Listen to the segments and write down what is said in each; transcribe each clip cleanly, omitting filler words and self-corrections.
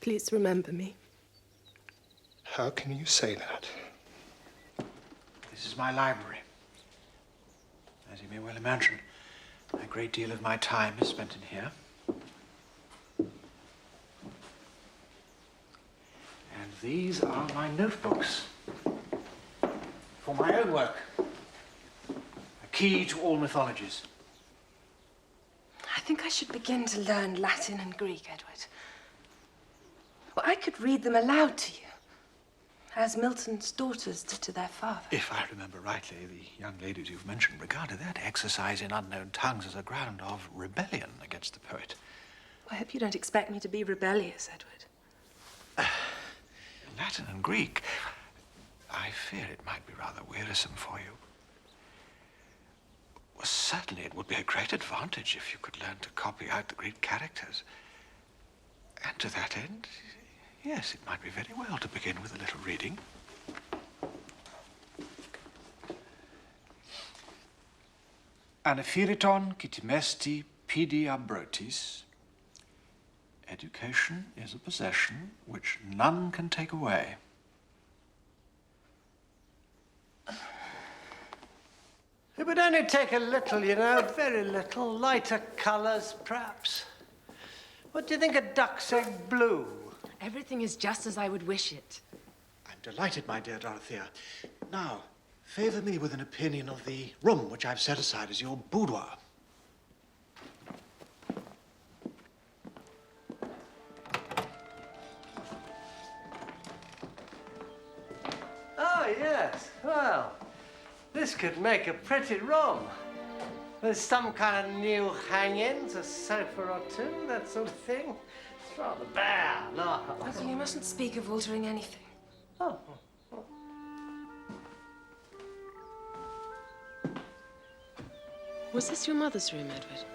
Please remember me. How can you say that? This is my library. As you may well imagine, a great deal of my time is spent in here. And these are my notebooks for my own work. A key to all mythologies. I think I should begin to learn Latin and Greek, Edward. Well, I could read them aloud to you, as Milton's daughters did to their father. If I remember rightly, the young ladies you've mentioned regarded that exercise in unknown tongues as a ground of rebellion against the poet. I hope you don't expect me to be rebellious, Edward. Latin and Greek, I fear it might be rather wearisome for you. Well, certainly it would be a great advantage if you could learn to copy out the Greek characters. And to that end, yes, it might be very well to begin with a little reading. Anaphiriton kitimesti pidi abrotis. Education is a possession which none can take away. It would only take a little, you know, very little. Lighter colours, perhaps. What do you think of duck's egg blue? Everything is just as I would wish it. I'm delighted, my dear Dorothea. Now, favour me with an opinion of the room which I've set aside as your boudoir. Oh, yes. Well, this could make a pretty room. There's some kind of new hangings, a sofa or two, that sort of thing. It's rather bare, no. Basil, you mustn't speak of altering anything. Oh. Was this your mother's room, Edward?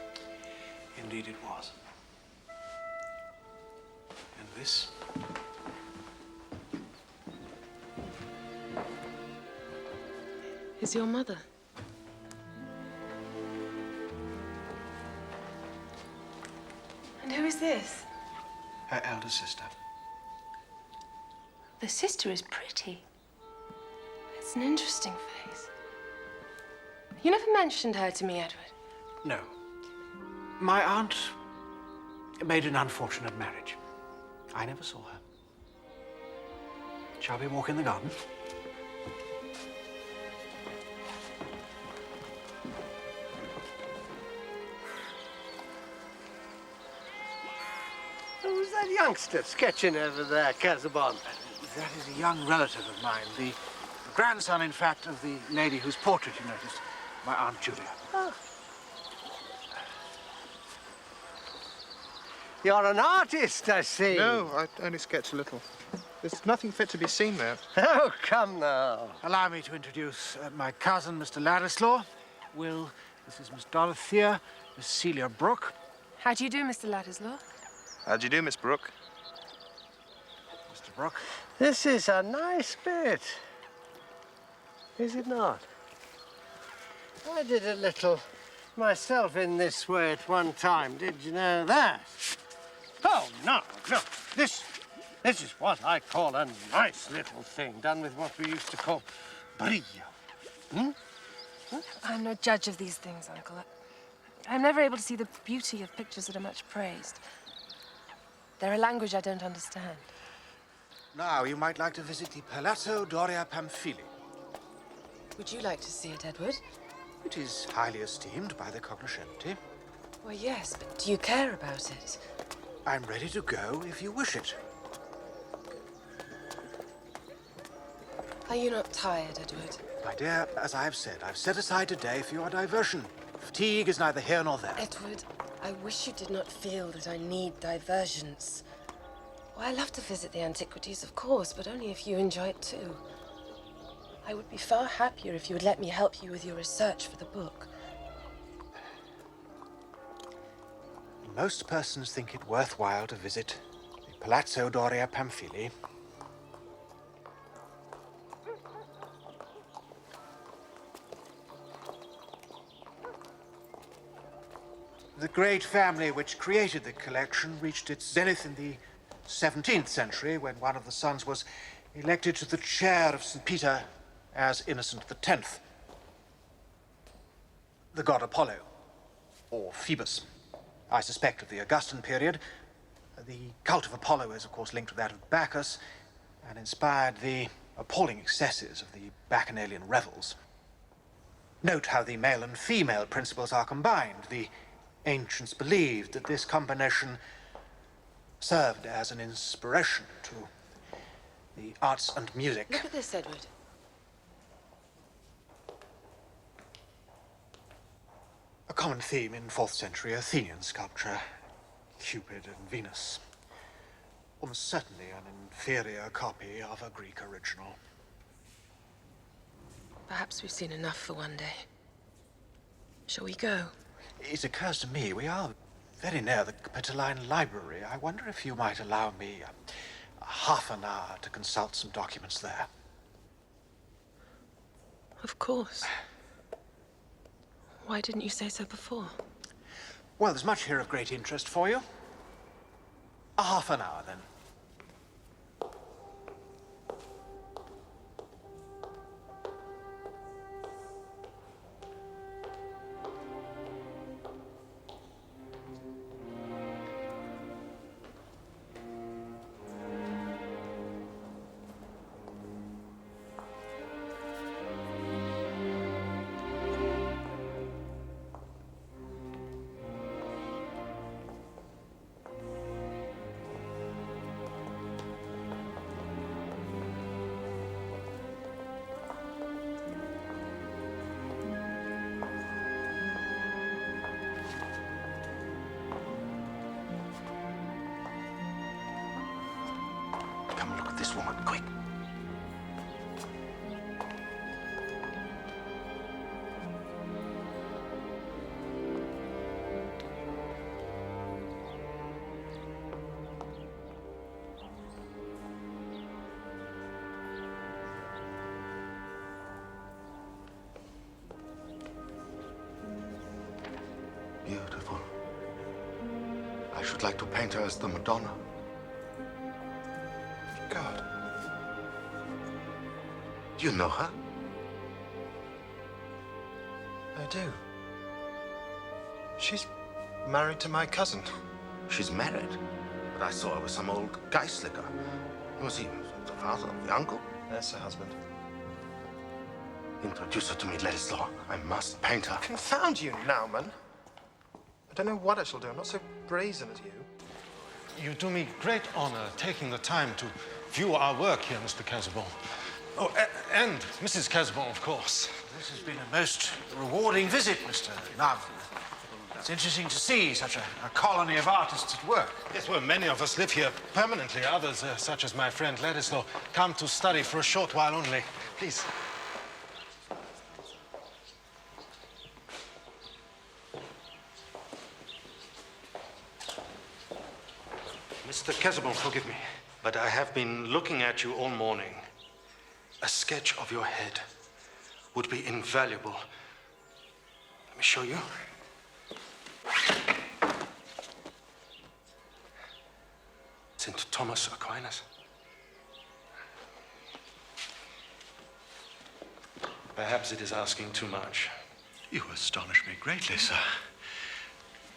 Indeed it was. And this? Is your mother? And who is this? Her elder sister. The sister is pretty. It's an interesting face. You never mentioned her to me, Edward. No. My aunt made an unfortunate marriage. I never saw her. Shall we walk in the garden? Who's that youngster sketching over there, Casabon? That is a young relative of mine, the grandson, in fact, of the lady whose portrait you noticed, my Aunt Julia. Oh. You're an artist, I see. No, I only sketch a little. There's nothing fit to be seen there. Oh, come now. Allow me to introduce my cousin, Mr. Ladislaw. Will, this is Miss Dorothea, Miss Celia Brooke. How do you do, Mr. Ladislaw? How do you do, Miss Brooke? Mr. Brooke. This is a nice bit. Is it not? I did a little myself in this way at one time. Did you know that? Oh, no, no. This is what I call a nice little thing, done with what we used to call brio. Hmm? I'm no judge of these things, Uncle. I'm never able to see the beauty of pictures that are much praised. They're a language I don't understand. Now, you might like to visit the Palazzo Doria Pamphili. Would you like to see it, Edward? It is highly esteemed by the cognoscenti. Well, yes, but do you care about it? I'm ready to go if you wish it. Are you not tired, Edward? My dear, as I have said, I've set aside today for your diversion. Fatigue is neither here nor there. Edward, I wish you did not feel that I need diversions. Well, I love to visit the antiquities, of course, but only if you enjoy it too. I would be far happier if you would let me help you with your research for the book. Most persons think it worthwhile to visit the Palazzo Doria Pamphili. The great family which created the collection reached its zenith in the 17th century, when one of the sons was elected to the chair of St. Peter as Innocent X. The god Apollo, or Phoebus, I suspect of the Augustan period. The cult of Apollo is, of course, linked to that of Bacchus, and inspired the appalling excesses of the Bacchanalian revels. Note how the male and female principles are combined. The ancients believed that this combination served as an inspiration to the arts and music. Look at this, Edward. A common theme in 4th century Athenian sculpture. Cupid and Venus. Almost certainly an inferior copy of a Greek original. Perhaps we've seen enough for one day. Shall we go? It occurs to me we are very near the Capitoline Library. I wonder if you might allow me half an hour to consult some documents there. Of course. Why didn't you say so before? Well, there's much here of great interest for you. A half an hour, then. Come and look at this woman, quick. Beautiful. I should like to paint her as the Madonna. God. Do you know her? I do. She's married to my cousin. She's married, but I saw her with some old guy slicker. Was he the father, the uncle? That's her husband. Introduce her to me, Ladislaw. I must paint her. Confound you, Naumann. I don't know what I shall do. I'm not so brazen as you. You do me great honor taking the time to view our work here, Mr. Casabon. Oh, and Mrs. Casabon, of course. This has been a most rewarding visit, Mr. Love. It's interesting to see such a colony of artists at work. Yes, well, many of us live here permanently. Others, such as my friend Ladislaw, come to study for a short while only. Please. Mr. Casabon, forgive me, but I have been looking at you all morning. A sketch of your head would be invaluable. Let me show you. St. Thomas Aquinas. Perhaps it is asking too much. You astonish me greatly, sir.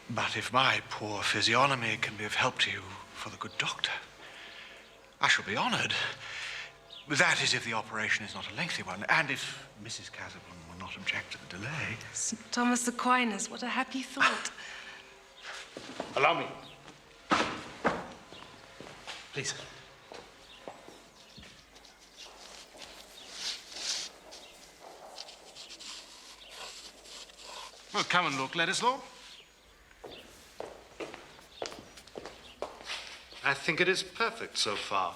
But if my poor physiognomy can be of help to you for the good doctor, I shall be honored. That is, if the operation is not a lengthy one, and if Mrs. Casabon will not object to the delay. St. Thomas Aquinas, what a happy thought. Allow me. Please. Well, come and look, Ladislaw. I think it is perfect so far.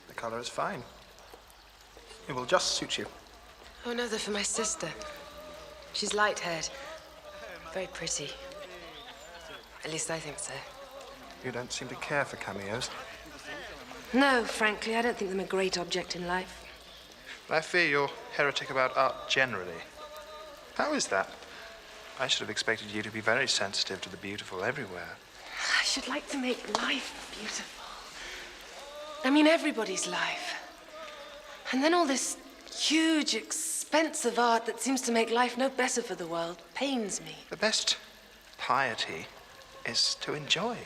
The color is fine. It will just suit you. Oh, no, they're for my sister. She's light-haired. Very pretty. At least I think so. You don't seem to care for cameos. No, frankly, I don't think them a great object in life. I fear you're heretic about art generally. How is that? I should have expected you to be very sensitive to the beautiful everywhere. I should like to make life beautiful. I mean, everybody's life. And then all this huge, expensive art that seems to make life no better for the world pains me. The best piety is to enjoy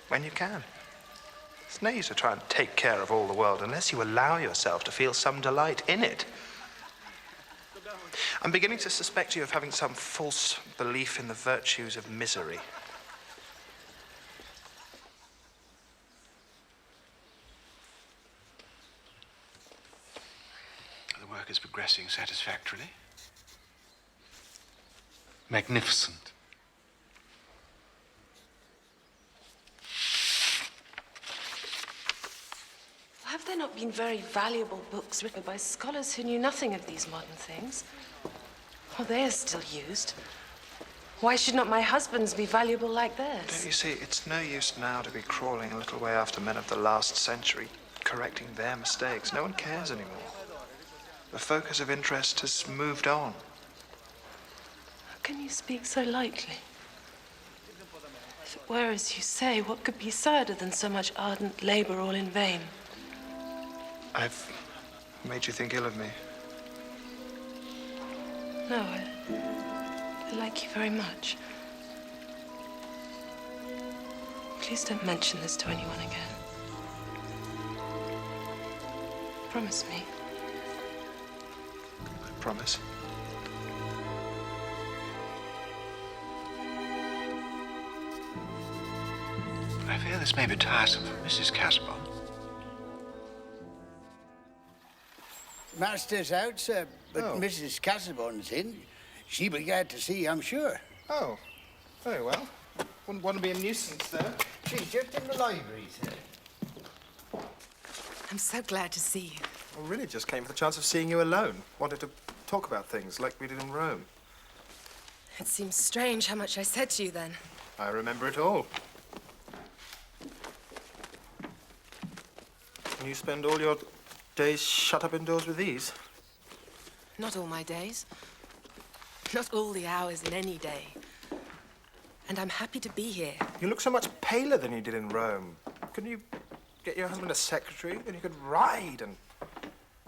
when you can. It's no use to try and take care of all the world unless you allow yourself to feel some delight in it. I'm beginning to suspect you of having some false belief in the virtues of misery. The work is progressing satisfactorily. Magnificent. Have there not been very valuable books written by scholars who knew nothing of these modern things? Well, they are still used. Why should not my husband's be valuable like theirs? Don't you see, it's no use now to be crawling a little way after men of the last century, correcting their mistakes. No one cares anymore. The focus of interest has moved on. How can you speak so lightly? If it were as you say, what could be sadder than so much ardent labor all in vain? I've made you think ill of me. No, I like you very much. Please don't mention this to anyone again. Promise me. I promise. I fear this may be tiresome for Mrs. Casaubon. Master's out, sir, but Oh. Mrs. Casaubon's in. She'll be glad to see you, I'm sure. Oh, very well. Wouldn't want to be a nuisance, though. She's just in the library, sir. I'm so glad to see you. I really just came for the chance of seeing you alone. Wanted to talk about things like we did in Rome. It seems strange how much I said to you then. I remember it all. And you spend all your days shut up indoors with these? Not all my days. Not all the hours in any day. And I'm happy to be here. You look so much paler than you did in Rome. Couldn't you get your husband a secretary? Then you could ride and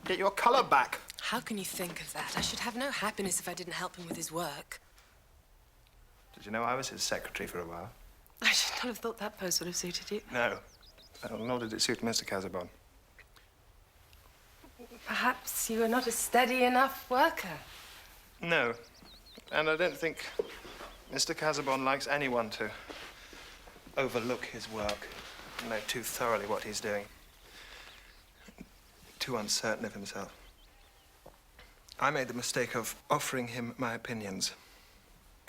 get your colour back. How can you think of that? I should have no happiness if I didn't help him with his work. Did you know I was his secretary for a while? I should not have thought that post would have suited you. No. Nor did it suit Mr. Casaubon. Perhaps you are not a steady enough worker. No. And I don't think Mr. Casaubon likes anyone to overlook his work, know too thoroughly what he's doing. Too uncertain of himself. I made the mistake of offering him my opinions.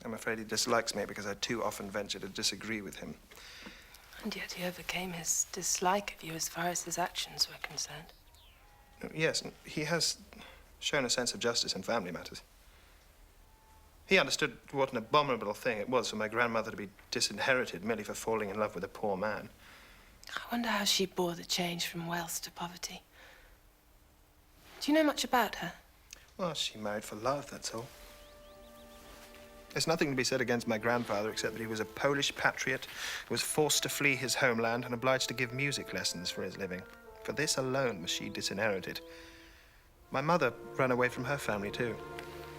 I'm afraid he dislikes me because I too often venture to disagree with him. And yet he overcame his dislike of you as far as his actions were concerned. Yes, he has shown a sense of justice in family matters. He understood what an abominable thing it was for my grandmother to be disinherited merely for falling in love with a poor man. I wonder how she bore the change from wealth to poverty. Do you know much about her? Well, she married for love, that's all. There's nothing to be said against my grandfather except that he was a Polish patriot who was forced to flee his homeland and obliged to give music lessons for his living. For this alone was she disinherited. My mother ran away from her family, too.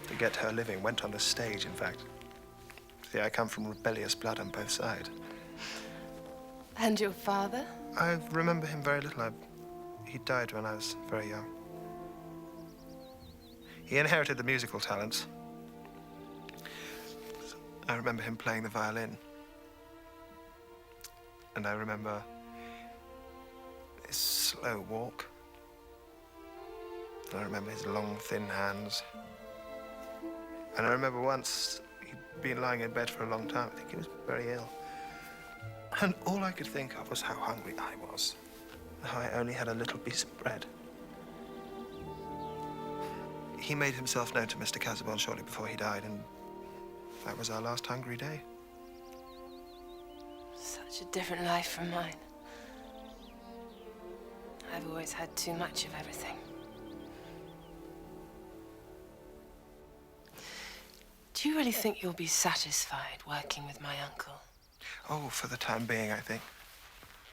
To get her living, went on the stage, in fact. See, I come from rebellious blood on both sides. And your father? I remember him very little. He died when I was very young. He inherited the musical talents. I remember him playing the violin. And I remember his slow walk. And I remember his long, thin hands. And I remember once he'd been lying in bed for a long time. I think he was very ill. And all I could think of was how hungry I was. How I only had a little piece of bread. He made himself known to Mr. Casaubon shortly before he died, and that was our last hungry day. Such a different life from mine. I've always had too much of everything. Do you really think you'll be satisfied working with my uncle? Oh, for the time being, I think.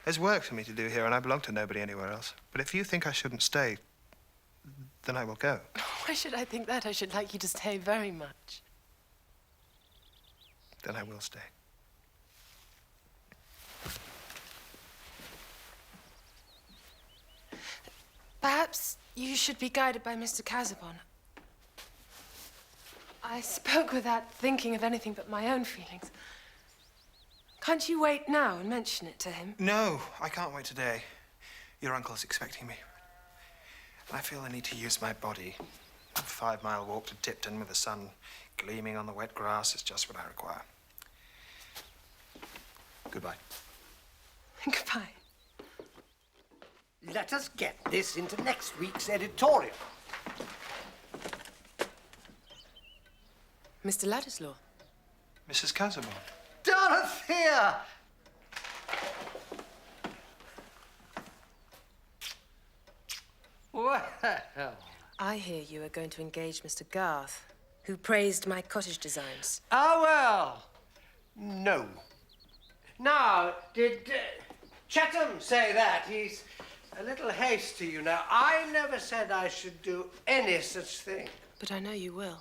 There's work for me to do here, and I belong to nobody anywhere else. But if you think I shouldn't stay, then I will go. Why should I think that? I should like you to stay very much. Then I will stay. Perhaps you should be guided by Mr. Casaubon. I spoke without thinking of anything but my own feelings. Can't you wait now and mention it to him? No, I can't wait today. Your uncle's expecting me. I feel I need to use my body. A 5-mile walk to Tipton with the sun gleaming on the wet grass is just what I require. Goodbye. Goodbye. Let us get this into next week's editorial. Mr. Ladislaw. Mrs. Casaubon. Dorothea! Well. I hear you are going to engage Mr. Garth, who praised my cottage designs. Ah, well. No. Now, did Chatham say that? He's a little hasty, you know. I never said I should do any such thing. But I know you will.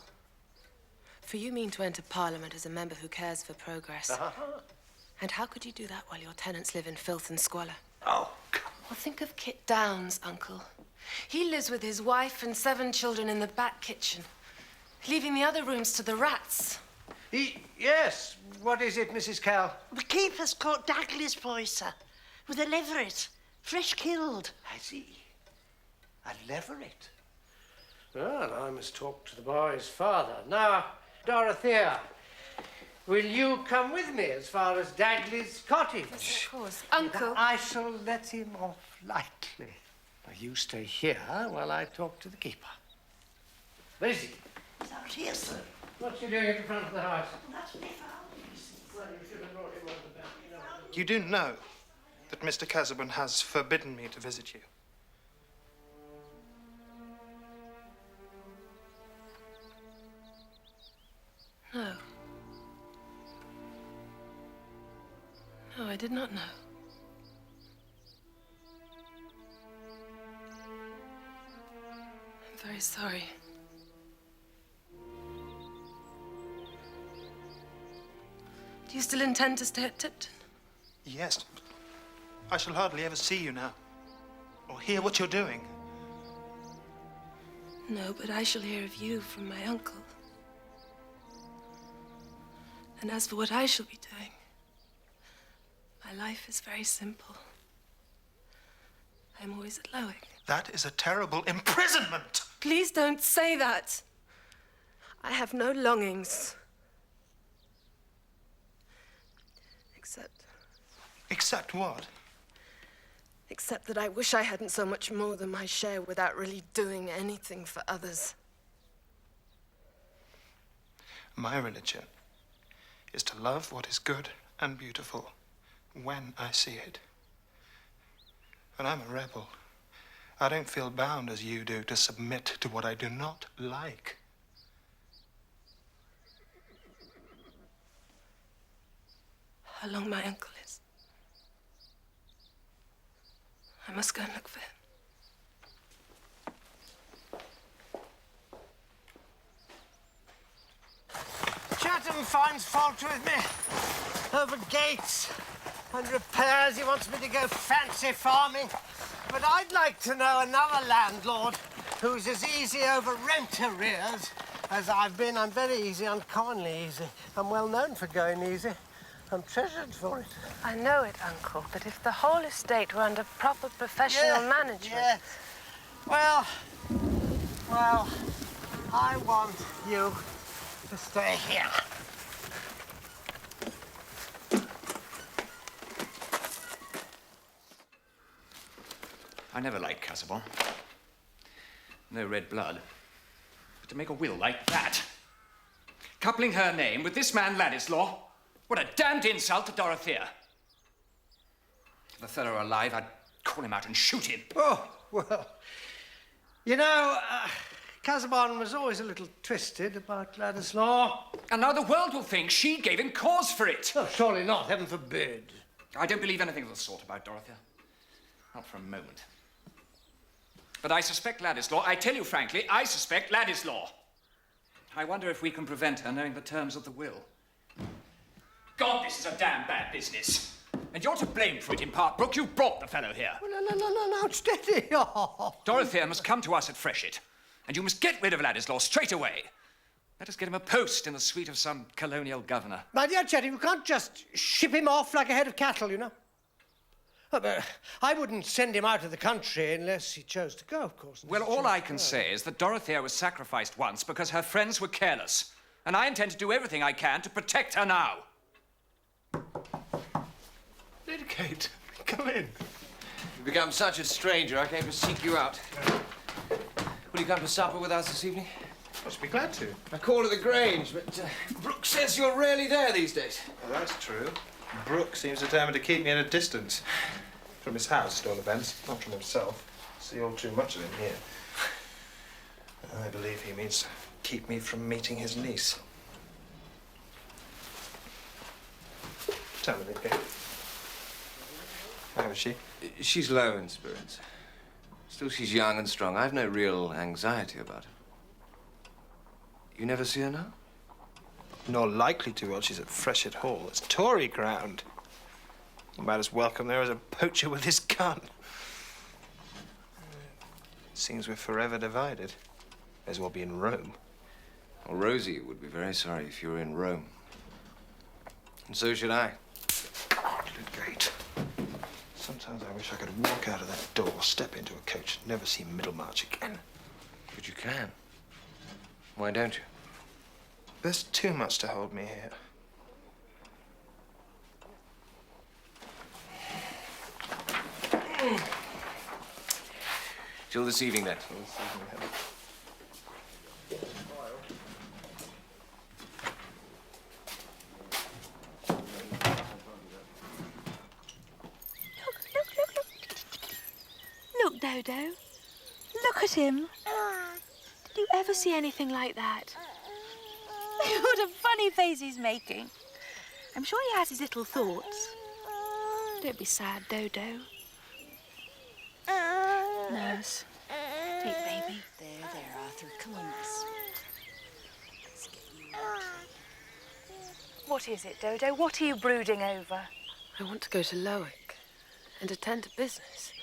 For you mean to enter Parliament as a member who cares for progress. And how could you do that while your tenants live in filth and squalor? Oh, come Well, think of Kit Downs, Uncle. He lives with his wife and 7 children in the back kitchen, leaving the other rooms to the rats. Yes. What is it, Mrs. Cal? The keeper's caught Dagley's boy, sir, with a leveret, fresh killed. Has he? A leveret? Well, I must talk to the boy's father. Now, Dorothea, will you come with me as far as Dagley's cottage? Yes, of course. Uncle. I shall let him off lightly. Now, you stay here while I talk to the keeper. Where is he? He's out here, sir. What's he doing at the front of the house? That's me found, you see. Well, you should have brought him on the back, you know. You do know that Mr. Casaubon has forbidden me to visit you. No. No, I did not know. I'm very sorry. Do you still intend to stay at Tipton? Yes. I shall hardly ever see you now, or hear what you're doing. No, but I shall hear of you from my uncle. And as for what I shall be doing, my life is very simple. I'm always at Lowick. That is a terrible imprisonment! Please don't say that. I have no longings. Except what? Except that I wish I hadn't so much more than my share without really doing anything for others. My religion is to love what is good and beautiful when I see it. And I'm a rebel. I don't feel bound as you do to submit to what I do not like. How long my uncle is. I must go and look for him. Chatham finds fault with me over gates and repairs. He wants me to go fancy farming. But I'd like to know another landlord who's as easy over rent arrears as I've been. I'm very easy, uncommonly easy. I'm well known for going easy. I'm treasured for it. I know it, Uncle, but if the whole estate were under proper professional management... Yes. Well, I want you to stay here. I never liked Casaubon. No red blood. But to make a will like that, coupling her name with this man Ladislaw, what a damned insult to Dorothea. If the fellow were alive, I'd call him out and shoot him. Oh, well, you know, Casaubon was always a little twisted about Ladislaw. And now the world will think she gave him cause for it. Oh, surely not, heaven forbid. I don't believe anything of the sort about Dorothea. Not for a moment. But I suspect Ladislaw. I tell you frankly, I suspect Ladislaw. I wonder if we can prevent her knowing the terms of the will. God, this is a damn bad business. And you're to blame for it in part, Brooke. You brought the fellow here. Well, no, steady. Oh. Dorothea must come to us at Freshet. And you must get rid of Ladislaw straight away. Let us get him a post in the suite of some colonial governor. My dear Chetty, you can't just ship him off like a head of cattle, you know. Oh, but I wouldn't send him out of the country unless he chose to go, of course. Well, all I can say is that Dorothea was sacrificed once because her friends were careless. And I intend to do everything I can to protect her now. Lady Kate, come in. You've become such a stranger, I came to seek you out. Will you come to supper with us this evening? I should be glad to. I called at the Grange, but Brooke says you're rarely there these days. Well, that's true. Brooke seems determined to keep me at a distance. From his house, at all events, not from himself. See all too much of him here. I believe he means to keep me from meeting his niece. Tell me, Lady Kate. How is she? She's low in spirits. Still, she's young and strong. I've no real anxiety about her. You never see her now? Nor likely to while she's at Freshet Hall. It's Tory ground. You might as welcome there as a poacher with his gun. Seems we're forever divided. May as well be in Rome. Well, Rosie would be very sorry if you were in Rome. And so should I. Good gate. Sometimes I wish I could walk out of that door, step into a coach, and never see Middlemarch again. But you can. Why don't you? There's too much to hold me here. Till this evening, then. Look, Dodo. Look at him. Did you ever see anything like that? What a funny face he's making. I'm sure he has his little thoughts. Don't be sad, Dodo. Nurse. Sweet baby. There, Arthur. Come on, miss. Let's get you What is it, Dodo? What are you brooding over? I want to go to Lowick and attend to business.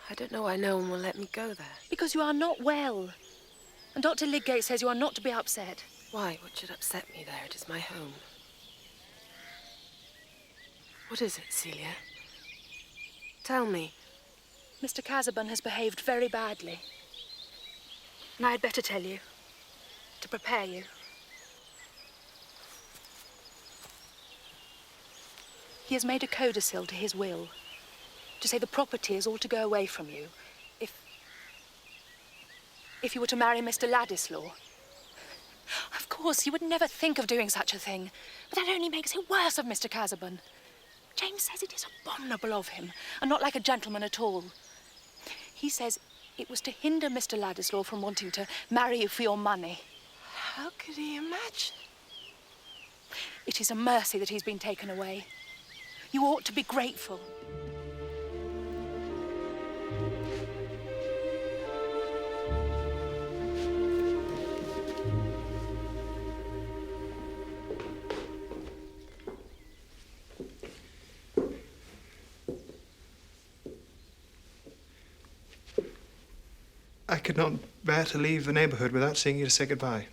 I don't know why no one will let me go there. Because you are not well. And Dr. Lydgate says you are not to be upset. Why? What should upset me there? It is my home. What is it, Celia? Tell me. Mr. Casaubon has behaved very badly. And I had better tell you, to prepare you. He has made a codicil to his will, to say the property is all to go away from you if you were to marry Mr. Ladislaw. Of course, you would never think of doing such a thing, but that only makes it worse of Mr. Casaubon. James says it is abominable of him, and not like a gentleman at all. He says it was to hinder Mr. Ladislaw from wanting to marry you for your money. How could he imagine? It is a mercy that he's been taken away. You ought to be grateful. I could not bear to leave the neighborhood without seeing you to say goodbye.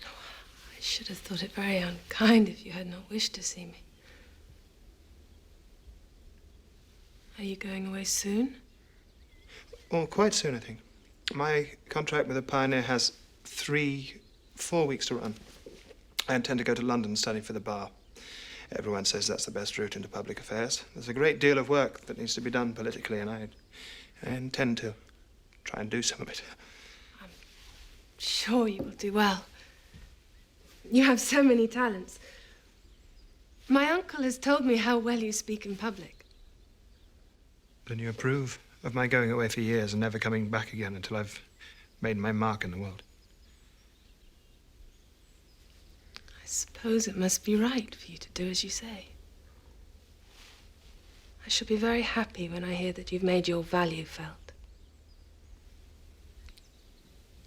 I should have thought it very unkind if you had not wished to see me. Are you going away soon? Well, quite soon, I think. My contract with the Pioneer has 4 weeks to run. I intend to go to London and study for the bar. Everyone says that's the best route into public affairs. There's a great deal of work that needs to be done politically, and I intend to try and do some of it. I'm sure you will do well. You have so many talents. My uncle has told me how well you speak in public. Then you approve of my going away for years and never coming back again until I've made my mark in the world. I suppose it must be right for you to do as you say. I shall be very happy when I hear that you've made your value felt.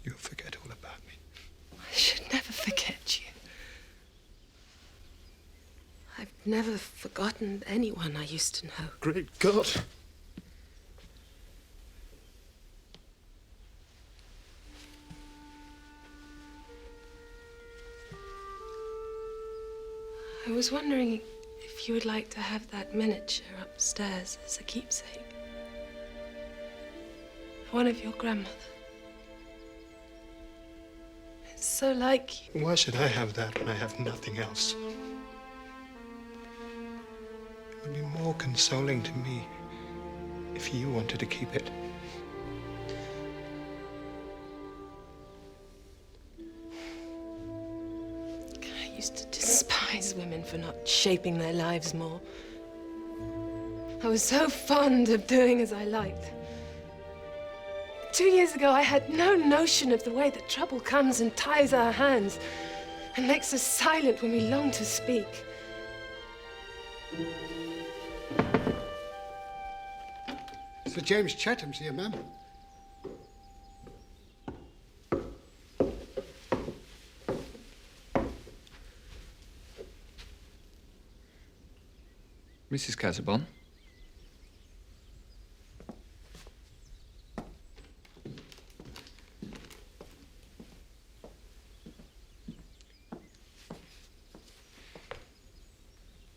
You'll forget all about me. I should never forget you. I've never forgotten anyone I used to know. Great God! I was wondering if you would like to have that miniature upstairs as a keepsake. One of your grandmother. It's so like you. Why should I have that when I have nothing else? It would be more consoling to me if you wanted to keep it. I used to despise women for not shaping their lives more. I was so fond of doing as I liked. 2 years ago, I had no notion of the way that trouble comes and ties our hands and makes us silent when we long to speak. Sir James Chatham's here, ma'am. Mrs. Casaubon?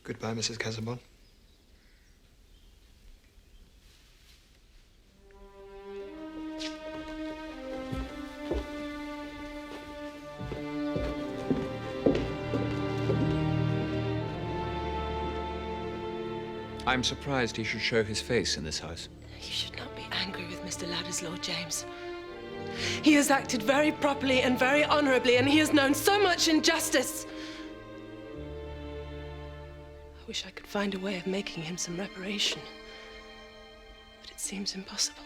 Goodbye, Mrs. Casaubon. I'm surprised he should show his face in this house. You should not be angry with Mr. Ladislaw, James. He has acted very properly and very honorably, and he has known so much injustice. I wish I could find a way of making him some reparation, but it seems impossible.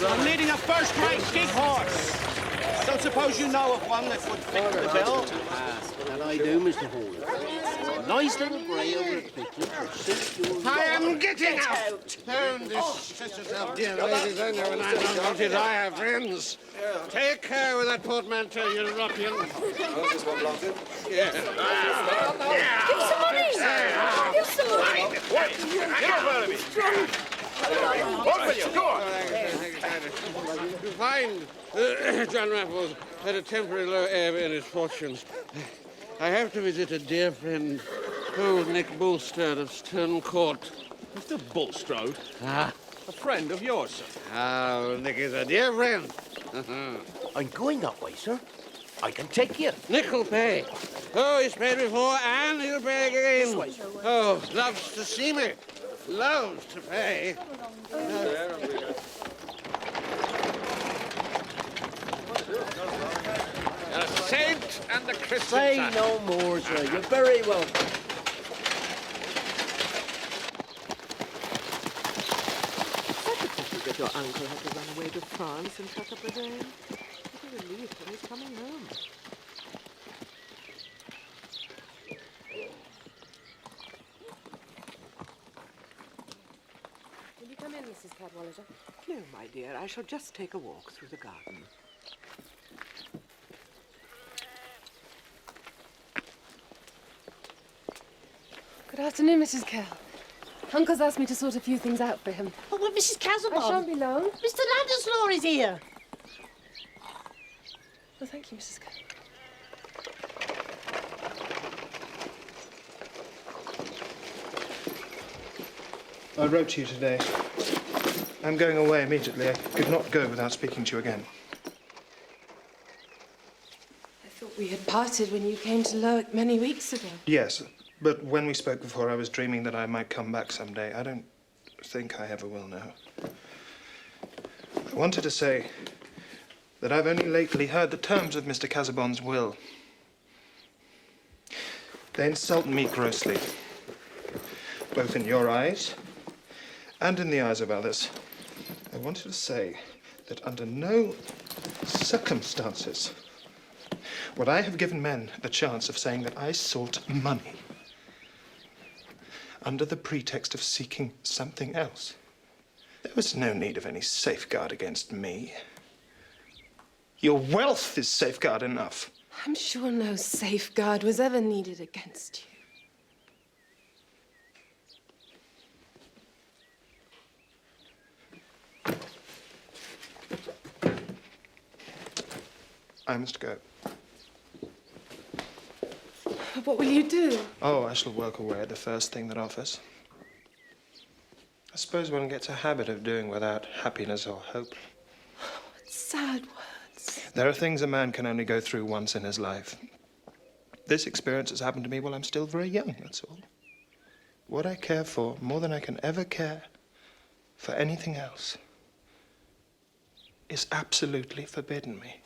I'm leading a first-rate gig horse. Don't suppose you know of one that would fit the bill? That I do, Mr. Hall. Nice little grey over at picnic. I am getting out! Don't distress yourself, dear ladies. I know when I'm unwanted, I have friends. Take care with that portmanteau, you ruffian. Oh, this one belongs in? Yeah. Give some money! Give some money! What? Get off out of me! What will you? Go on! You find John Raffles had a temporary low ebb in his fortunes. I have to visit a dear friend, old Nick Bulstrode of Stone Court. Mr. Bulstrode? Ah. A friend of yours, sir. Oh, Nick is a dear friend. I'm going that way, sir. I can take you. Nick will pay. Oh, he's paid before and he'll pay again. Oh, loves to see me. Loves to pay. A saint and a Christian. Say no more, sir. You're very welcome. That your uncle had to run away to France and shut up again. What a relief that he's coming home. Will you come in, Mrs. Cadwallader? No, my dear, I shall just take a walk through the garden. Good afternoon, Mrs. Kell. Uncle's asked me to sort a few things out for him. Oh, well, Mrs. Casaubon. I shan't be long. Mr. Ladislaw is here. Well, thank you, Mrs. Kell. I wrote to you today. I'm going away immediately. I could not go without speaking to you again. I thought we had parted when you came to Lowick many weeks ago. Yes, but when we spoke before, I was dreaming that I might come back someday. I don't think I ever will now. I wanted to say that I've only lately heard the terms of Mr. Casaubon's will. They insult me grossly, both in your eyes and in the eyes of others. I wanted to say that under no circumstances would I have given men the chance of saying that I sought money under the pretext of seeking something else. There was no need of any safeguard against me. Your wealth is safeguard enough. I'm sure no safeguard was ever needed against you. I must go. What will you do? Oh, I shall work away at the first thing that offers. I suppose one gets a habit of doing without happiness or hope. What sad words. There are things a man can only go through once in his life. This experience has happened to me while I'm still very young, that's all. What I care for, more than I can ever care for anything else, is absolutely forbidden me.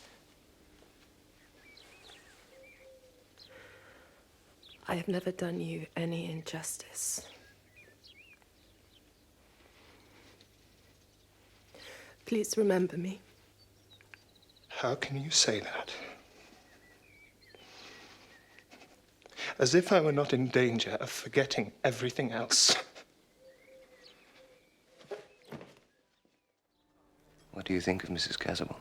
I have never done you any injustice. Please remember me. How can you say that? As if I were not in danger of forgetting everything else. What do you think of Mrs. Casaubon?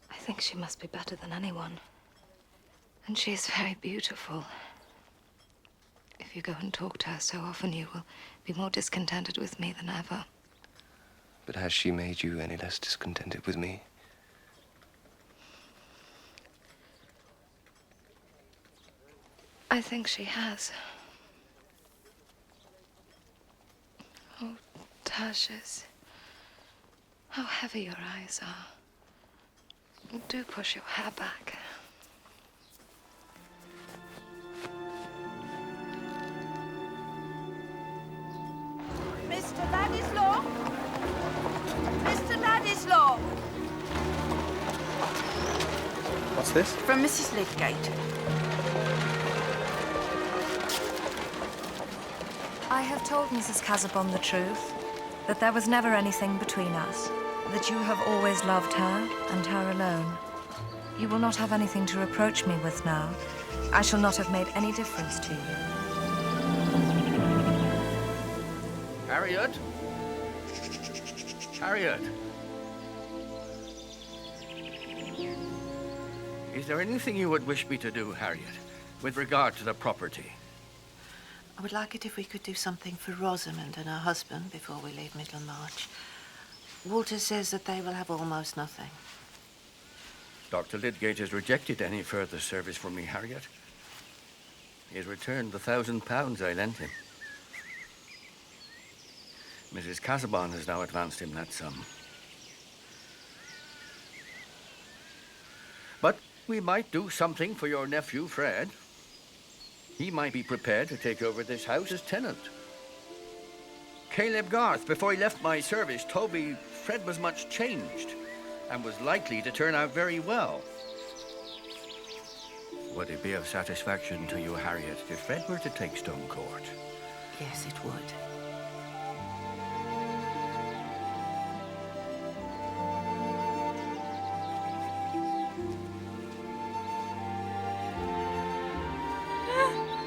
I think she must be better than anyone. And she is very beautiful. If you go and talk to her so often, you will be more discontented with me than ever. But has she made you any less discontented with me? I think she has. Oh, Tertius, how heavy your eyes are. Do push your hair back. Mr. Ladislaw? Mr. Ladislaw? What's this? From Mrs. Lydgate. I have told Mrs. Casaubon the truth, that there was never anything between us, that you have always loved her and her alone. You will not have anything to reproach me with now. I shall not have made any difference to you. Harriet? Harriet? Is there anything you would wish me to do, Harriet, with regard to the property? I would like it if we could do something for Rosamond and her husband before we leave Middlemarch. Walter says that they will have almost nothing. Dr. Lydgate has rejected any further service from me, Harriet. He has returned the £1,000 I lent him. Mrs. Casaubon has now advanced him that sum. But we might do something for your nephew, Fred. He might be prepared to take over this house as tenant. Caleb Garth, before he left my service, told me Fred was much changed and was likely to turn out very well. Would it be of satisfaction to you, Harriet, if Fred were to take Stone Court? Yes, it would.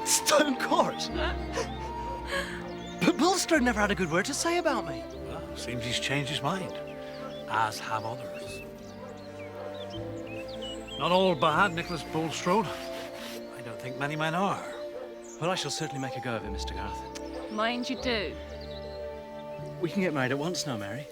Stone Court? But Bulstrode never had a good word to say about me. Well, seems he's changed his mind, as have others. Not all bad, Nicholas Bulstrode. I don't think many men are. Well, I shall certainly make a go of it, Mr. Garth. Mind you do. We can get married at once now, Mary.